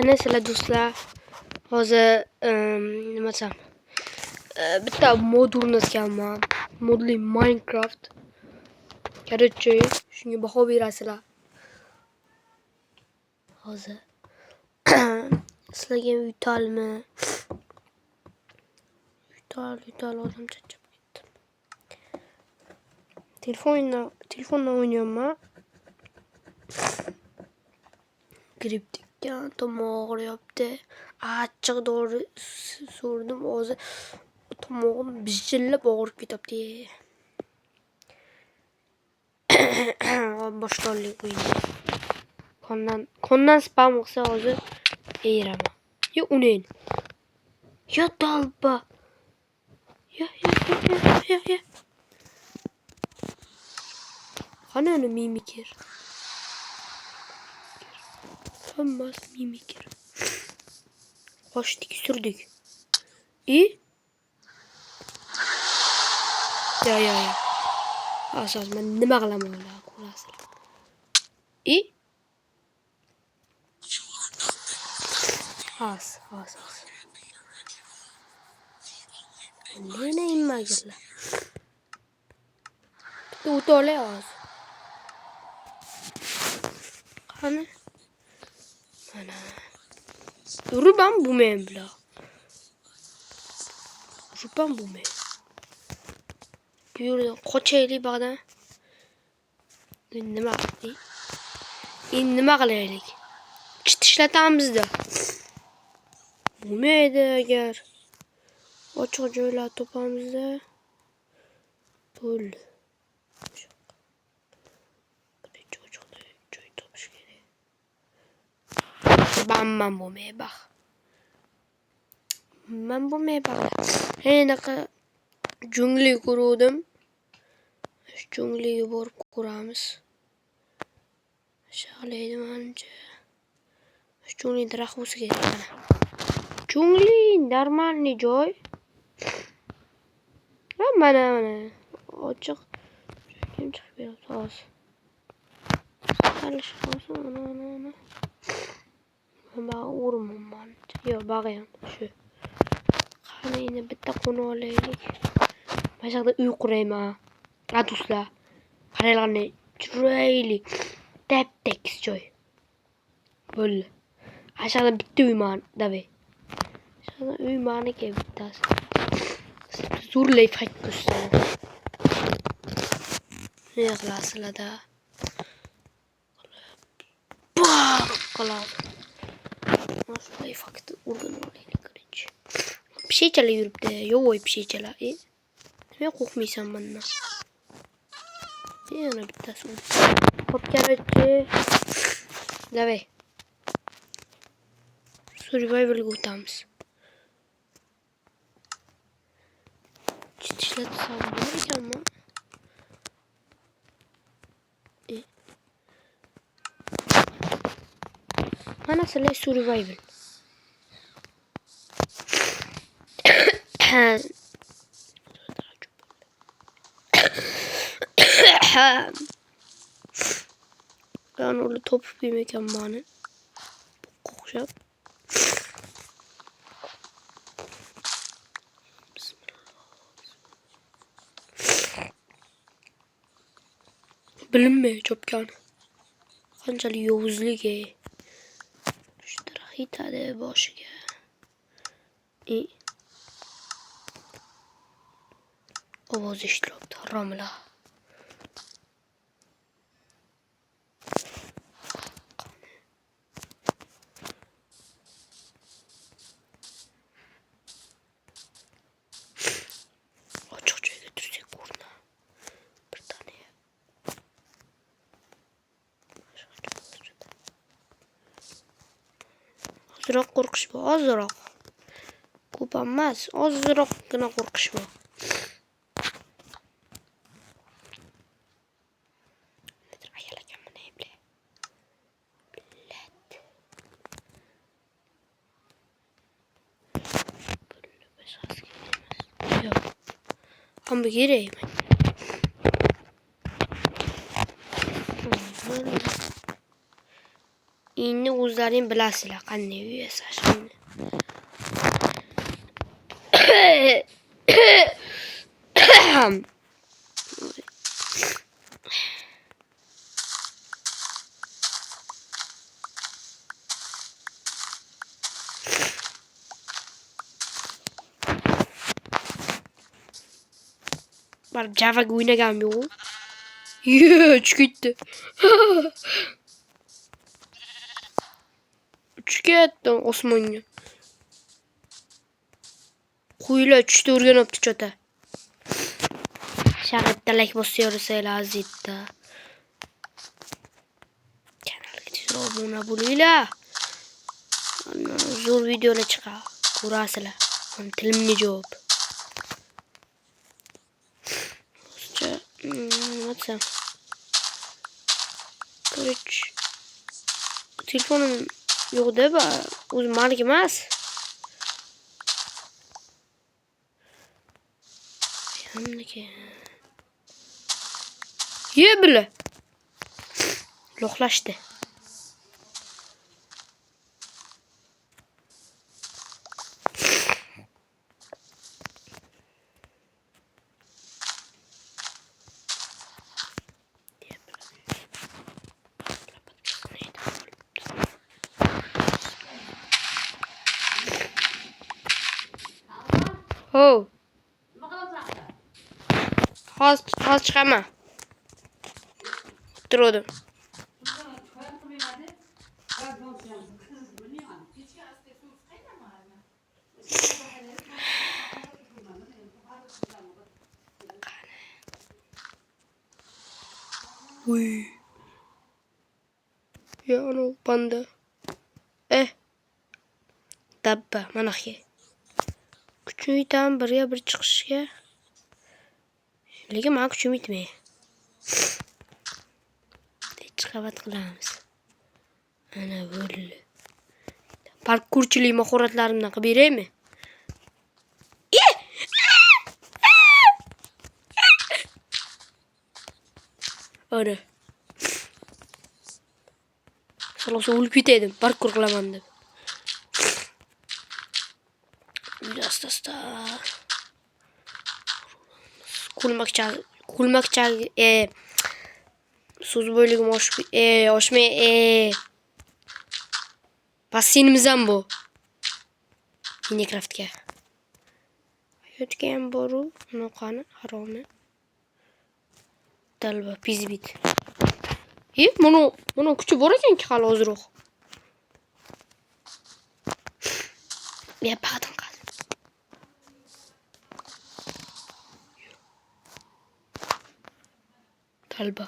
Ana sizlar do'stlar, hozir nima desam, bitta mod o'rnatganman. Modli Minecraft. Короче, shunga baho berasizlar. Hozir sizlarga yutalmi? Yutal odam charchab ketdi. Telefondan o'ynayapman. Griptikka tomog'im og'riyapti. Achchiq dori so'rdim, hozir tomog'im bijillab og'rib ketyapti. Boshqonlik o'yin. Kondan spam qilsa hozir eraman. Yo unen. Yo dalba. Ya. Qani uni mimikir. Hammasi mimikir. Qochdik, surdik. Ya. Asas men nima qilaman ular ko'rasizlar. Has. Nene imagirlar. O'tole az. Qani? Mana. Urban bu men bilan. Urban bu men. Yurdan qochaylik baqdan. Nima qildik? Endi nima qilaylik? Chit ishlatamizda. Bo'lmaydi agar ochiq joylar topamizda. Bo'ldi. Joy topish kerak. Man bo'lmay bax. Men bo'lmay bax. Enaqa jungli ko'rdim. Shu jungliga borib ko'ramiz. Shaqlaydi menimcha. Shu jungli daraxt bo'lsa kerak mana. Jungli normalniy joy. Mana. Ochiq. Kim chiqib beradi hozir. Qalish hozir ana. Mana o'rmonman. Yo, bag'ayam shu. Qani endi bitta qo'na olaylik. Mana yoqda uy qurayman. Do'stlar. Qaranglarni chiroyli. Tap-tekis joy. Bo'ldi. Aşağıda bitti uyman davi. Aşağıda uymanı ki bittasi. Zurlay fayt göster. Ne qilasizlar da? Qoladi. Nasıl fakt urgan olaylik birinchi. Pishechalar yuribdi. Yo'voy pishechalar. Nima qo'rqmaysan mendan? Yana bittasi. Hop kerakchi. Davay. Survival'ga o'tamiz. Ishlatsam bo'lar ekanmi? Mana sizlar survival. Ben orada topuk bir mekan bana. Kokuşap. Bilinmiyor çopkan. Qanchalik yovuzligi. Shu taraf yetadi boshiga. Ovoz eshityapti, romla. Ochiq joyga tursak o'rna. Bir tane. Ozroq qo'rqish bor, ozroq. Ko'p emas, ozroqgina qo'rqish bor. Ama gireyim. endi o'zlaring bilasizlar qanday uy yasashni. Barib Javaga o'ynagam yo'q. Uch ketdi. Uch ketdi osmonga. Qo'ylar tushda o'rganibdi chota. Shag'atda like bossangiz azizda. Kanalga tez obuna bo'linglar. Zo'r videolar chiqadi. Ko'rasizlar. Tilimga javob. Nima Korech. Telefonim yo'q-da, o'zim malika emas. Hamdaki. Ye bile. Loqlashdi. Oh. Hozir chiqaman. Turdim. Uy. Ya ana panda. Dabba mana ki. Kuchum yetam birga bir chiqishga. Lekin men kuchum yetmaydi. Chiqavat qilamiz. Ana bo'ldi. Parkurchilik mahoratlarimdan qilib beraymi? Ana. Salasa o'lib ketdim, parkur qilaman deb. Asta. Kulmakcha so'z bo'yligim oshmay Bassinimiz ham bu. Minecraftga. Yotgan boru, bunaqani haromi. Dalba pizbit. Buni kuchi bor ekan-ki hali ozroq. Ya pardon qaz. Dalba.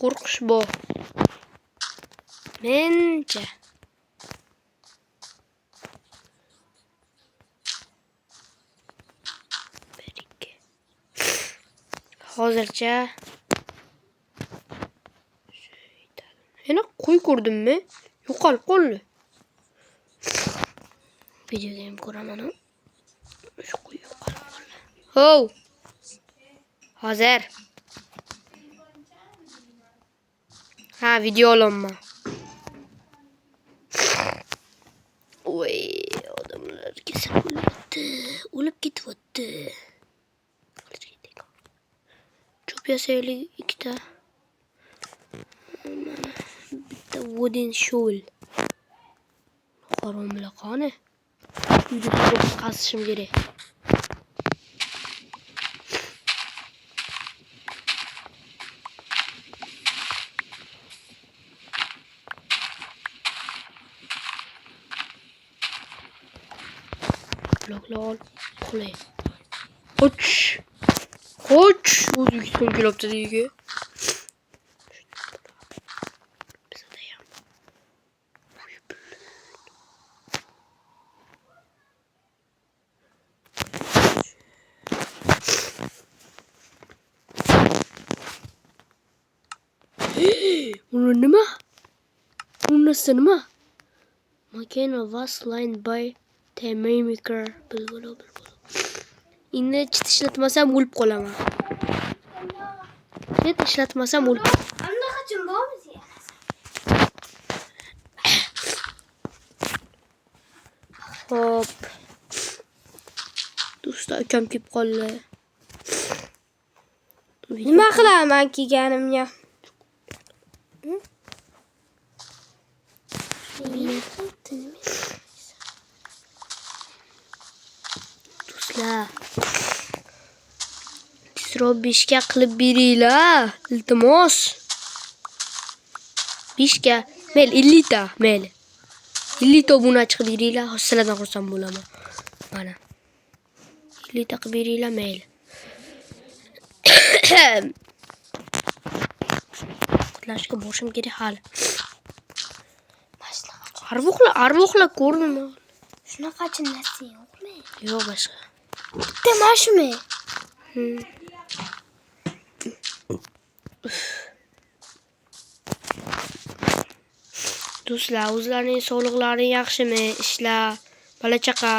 Qo'rqish bu. Mencha. Hozircha yana qo'y ko'rdimmi? Yo'qolib qoldi. Videoda ham ko'raman. Shu qo'y yo'qolib qoldi. Hov. Hozir. Ha, video olaman. Voy, odamlar kesilibdi. O'lib ketyapti. Cho'p yasaylik ikkita. Bitta wooden shovel. Qaromlar qani? Uyda turib qazishim kerak. Bloklar qulay. Qoch. O'zbekiston kelibdi deyga. Bizda ham. Uni nima? Unisi nima? Makina was lined by the maker. Endi chit ishlatmasam o'lib qolaman. Chit ishlatmasam o'lib. Unda qachon boramiz ya? Hop. Do'stlar, ukam kelib qoldi. Nima qilaman kelganimga? Do'stlar, tezroq 5 ga qilib beringlar, iltimos. 5 ga, mayli 50 ta, mayli. 50 ta obunachi qilib beringlar, sizlardan xursand bo'laman. Mana. 50 ta qilib beringlar, mayli. Qutlashga borishim kerak hali. Arvoqlar ko'rdim. Shunaqa narsa yo'qmi? Yo'q boshqa. Bitta mashumi. Do'stlar, o'zlarining sog'liqlari yaxshimi? Ishlar, bola chaqa.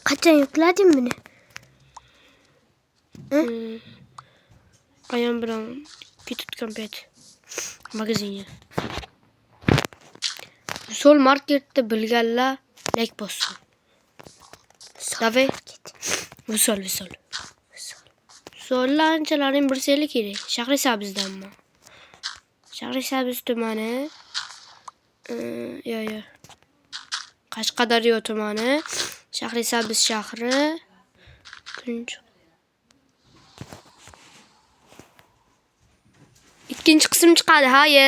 Qachon yuklading buni? Ayam bilan ketayotgan payt magazinga. Sol marketda bilganlar like bossin. Davay. Visol. Visollar anchalaring bilsanglar kerak. Shahrisabzdanman. Shahrisabz tumani. Yo. Qashqadaryo tumani. Shahrisabz shahri. Kunchi. Ikkinchi qism chiqadi, haye.